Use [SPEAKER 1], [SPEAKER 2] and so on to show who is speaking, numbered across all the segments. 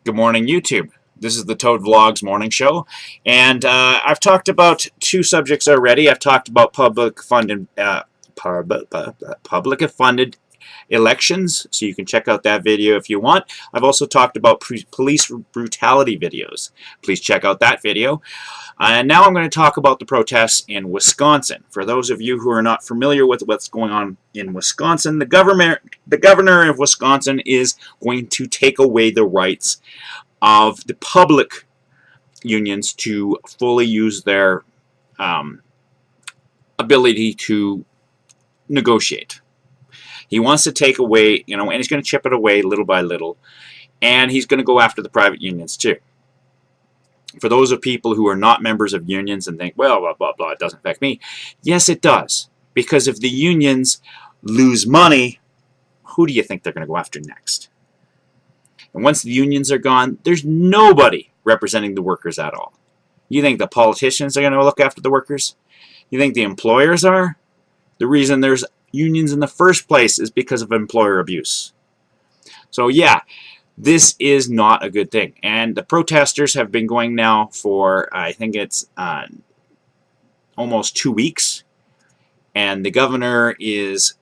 [SPEAKER 1] Good morning, YouTube. This is the Toad Vlogs morning show, and I've talked about two subjects already. I've talked about public funded elections, so you can check out that video if you want. I've also talked about police brutality videos. Please check out that video. And now I'm going to talk about the protests in Wisconsin. For those of you who are not familiar with what's going on in Wisconsin, the governor of Wisconsin is going to take away the rights of the public unions to fully use their ability to negotiate. He wants to take away, and he's going to chip it away little by little, and he's going to go after the private unions too. For those of people who are not members of unions and think, well, blah, blah, blah, it doesn't affect me. Yes, it does. Because if the unions lose money, who do you think they're going to go after next? And once the unions are gone, there's nobody representing the workers at all. You think the politicians are going to look after the workers? You think the employers are? The reason there's unions in the first place is because of employer abuse. So yeah, this is not a good thing. And the protesters have been going now for, I think it's almost 2 weeks. And the governor is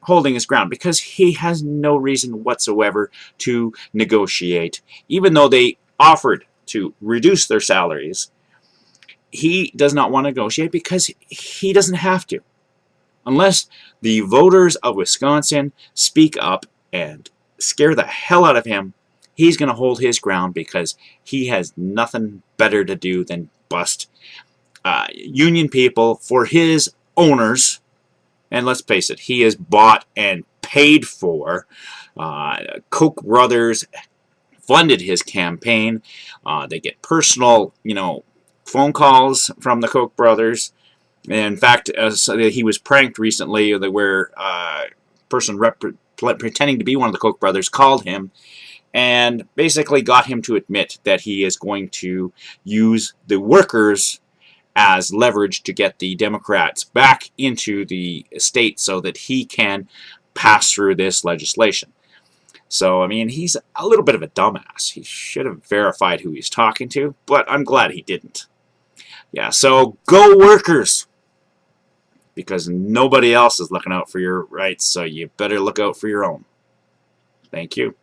[SPEAKER 1] holding his ground because he has no reason whatsoever to negotiate. Even though they offered to reduce their salaries, he does not want to negotiate because he doesn't have to. Unless the voters of Wisconsin speak up and scare the hell out of him, he's going to hold his ground because he has nothing better to do than bust union people for his owners. And let's face it, he is bought and paid for. Koch brothers funded his campaign. They get personal, phone calls from the Koch brothers. In fact, he was pranked recently where a person pretending to be one of the Koch brothers called him and basically got him to admit that he is going to use the workers as leverage to get the Democrats back into the state so that he can pass through this legislation. So, I mean, he's a little bit of a dumbass. He should have verified who he's talking to, but I'm glad he didn't. Yeah, so go workers! Because nobody else is looking out for your rights, so you better look out for your own. Thank you.